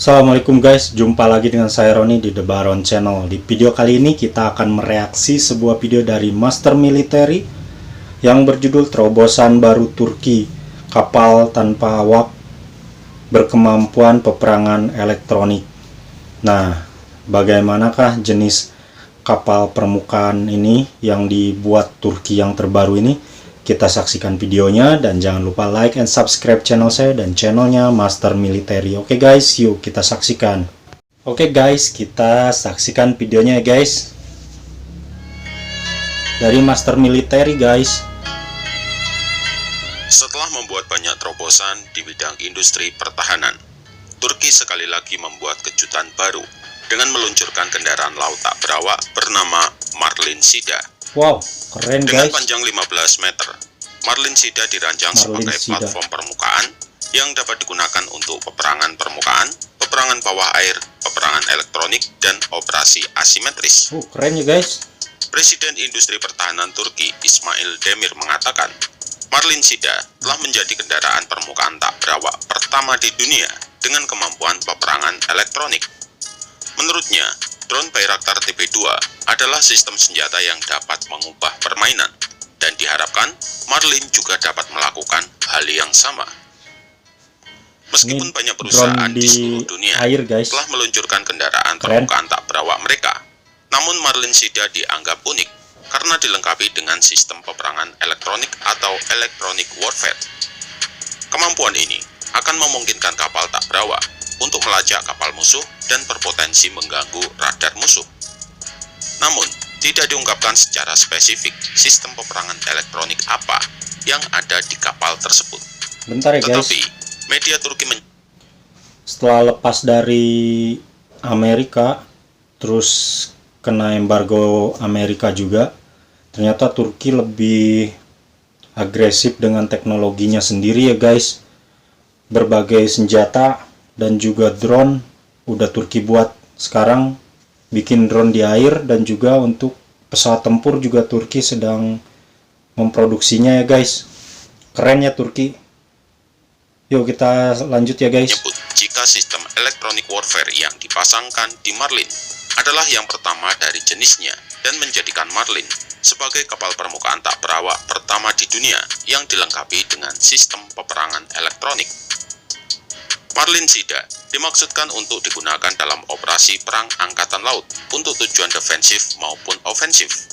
Assalamualaikum guys, jumpa lagi dengan saya Roni di The Baron Channel. Di video kali ini kita akan mereaksi sebuah video dari Master Military yang berjudul Terobosan Baru Turki, Kapal Tanpa Awak Berkemampuan Peperangan Elektronik. Nah, bagaimanakah jenis kapal permukaan ini yang dibuat Turki yang terbaru ini? Kita saksikan videonya dan jangan lupa like and subscribe channel saya dan channelnya Master Military. Oke guys, yuk kita saksikan. Oke guys, kita saksikan videonya ya guys. Dari Master Military guys. Setelah membuat banyak terobosan di bidang industri pertahanan, Turki sekali lagi membuat kejutan baru dengan meluncurkan kendaraan laut tak berawak bernama Marlin Sida. Wow, keren Dengan guys. panjang 15 meter, Marlin Sida dirancang sebagai platform permukaan yang dapat digunakan untuk peperangan permukaan, peperangan bawah air, peperangan elektronik, dan operasi asimetris. Keren ya guys. Presiden Industri Pertahanan Turki Ismail Demir mengatakan, Marlin Sida telah menjadi kendaraan permukaan tak berawak pertama di dunia dengan kemampuan peperangan elektronik. Menurutnya, drone Bayraktar TB2 adalah sistem senjata yang dapat mengubah permainan, dan diharapkan Marlin juga dapat melakukan hal yang sama. Meskipun banyak perusahaan di seluruh dunia telah meluncurkan kendaraan permukaan tak berawak mereka, namun Marlin Sida dianggap unik karena dilengkapi dengan sistem peperangan elektronik atau electronic warfare. Kemampuan ini akan memungkinkan kapal tak berawak untuk melacak kapal musuh dan berpotensi mengganggu radar musuh. Namun, tidak diungkapkan secara spesifik sistem peperangan elektronik apa yang ada di kapal tersebut. Bentar ya guys. Tetapi, media Turki setelah lepas dari Amerika, terus kena embargo Amerika juga, ternyata Turki lebih agresif dengan teknologinya sendiri ya guys. Berbagai senjata dan juga drone udah Turki buat. Sekarang bikin drone di air dan juga untuk pesawat tempur juga Turki sedang memproduksinya ya guys. Keren ya Turki. Yuk kita lanjut ya guys. menyebut jika sistem electronic warfare yang dipasangkan di Marlin adalah yang pertama dari jenisnya dan menjadikan Marlin sebagai kapal permukaan tak berawak pertama di dunia yang dilengkapi dengan sistem peperangan elektronik. Marlin Sida dimaksudkan untuk digunakan dalam operasi perang angkatan laut untuk tujuan defensif maupun ofensif.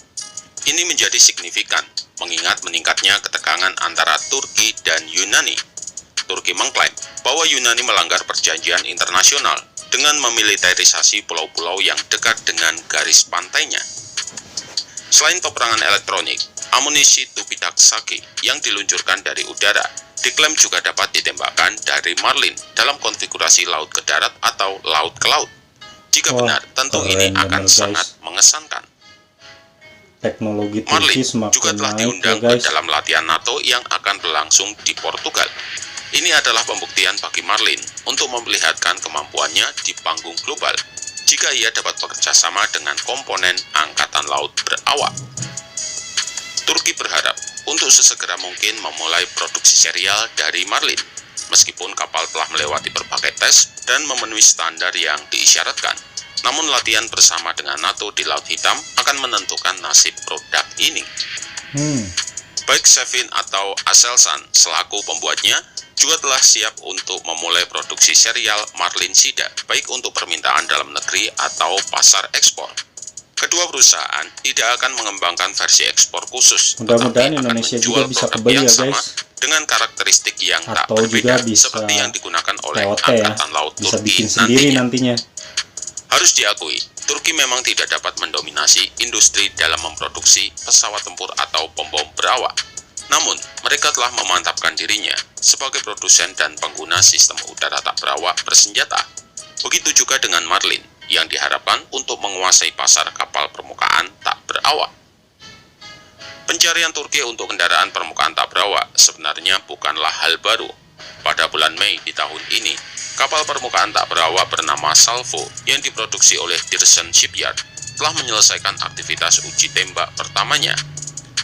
Ini menjadi signifikan mengingat meningkatnya ketegangan antara Turki dan Yunani. Turki mengklaim bahwa Yunani melanggar perjanjian internasional dengan memiliterisasi pulau-pulau yang dekat dengan garis pantainya. Selain peperangan elektronik, amunisi Tupidaksaki yang diluncurkan dari udara diklaim juga dapat ditembakkan dari Marlin dalam konfigurasi laut ke darat atau laut ke laut. Jika benar, tentu ini akan sangat mengesankan. Teknologi Marlin Turki juga telah diundang ke dalam latihan NATO yang akan berlangsung di Portugal. Ini adalah pembuktian bagi Marlin untuk memperlihatkan kemampuannya di panggung global jika ia dapat bekerja sama dengan komponen angkatan laut berawak. Turki berharap untuk sesegera mungkin memulai produksi serial dari Marlin, meskipun kapal telah melewati berbagai tes dan memenuhi standar yang diisyaratkan. Namun latihan bersama dengan NATO di Laut Hitam akan menentukan nasib produk ini. Baik Sevin atau Aselsan selaku pembuatnya juga telah siap untuk memulai produksi serial Marlin Sida, baik untuk permintaan dalam negeri atau pasar ekspor. Kedua perusahaan tidak akan mengembangkan versi ekspor khusus, mudah-mudahan Indonesia juga bisa kebeli ya guys, dengan karakteristik yang tak atau berbeda juga bisa seperti yang digunakan oleh TOT Angkatan Laut bisa Turki bikin sendiri nantinya. Harus diakui, Turki memang tidak dapat mendominasi industri dalam memproduksi pesawat tempur atau bom berawak. Namun, mereka telah memantapkan dirinya sebagai produsen dan pengguna sistem udara tak berawak bersenjata. Begitu juga dengan Marlin, yang diharapkan untuk menguasai pasar kapal permukaan tak berawak. Pencarian Turki untuk kendaraan permukaan tak berawak sebenarnya bukanlah hal baru. Pada bulan Mei di tahun ini, kapal permukaan tak berawak bernama Salvo yang diproduksi oleh Dirsen Shipyard telah menyelesaikan aktivitas uji tembak pertamanya.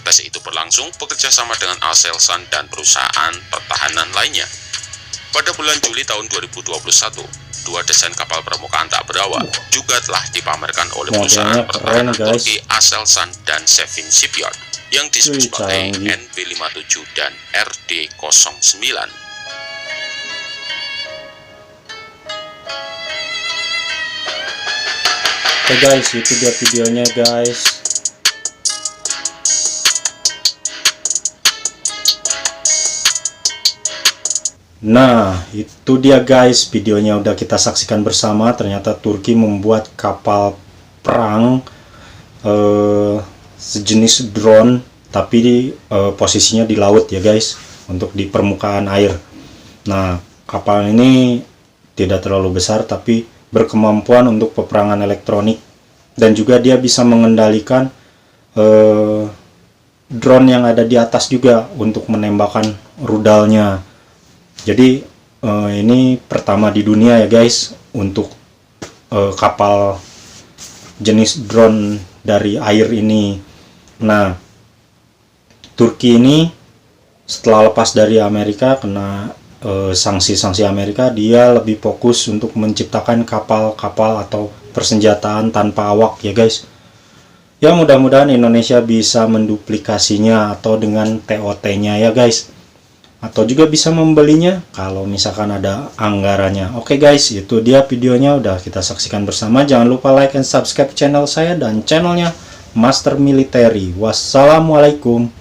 Tes itu berlangsung bekerja sama dengan Aselsan dan perusahaan pertahanan lainnya. Pada bulan Juli tahun 2021, dua desain kapal permukaan tak berawak juga telah dipamerkan oleh Modelnya perusahaan keren, pertahanan guys. Turki Aselsan dan Sevin Shipyard yang disebut Wih, sebagai canggih. NB57 dan RD09. Oke guys, itu dia videonya guys. Nah, itu dia guys, videonya udah kita saksikan bersama. Ternyata Turki membuat kapal perang sejenis drone, tapi posisinya di laut ya guys, untuk di permukaan air. Nah, kapal ini tidak terlalu besar, tapi berkemampuan untuk peperangan elektronik, dan juga dia bisa mengendalikan drone yang ada di atas juga untuk menembakkan rudalnya. Jadi ini pertama di dunia ya guys untuk kapal jenis drone dari air ini. Nah, Turki ini setelah lepas dari Amerika kena sanksi-sanksi Amerika, dia lebih fokus untuk menciptakan kapal-kapal atau persenjataan tanpa awak ya guys. Ya, mudah-mudahan Indonesia bisa menduplikasinya atau dengan TOT-nya ya guys, atau juga bisa membelinya kalau misalkan ada anggarannya. Oke guys, itu dia videonya udah kita saksikan bersama. Jangan lupa like and subscribe channel saya dan channelnya Master Military. Wassalamualaikum.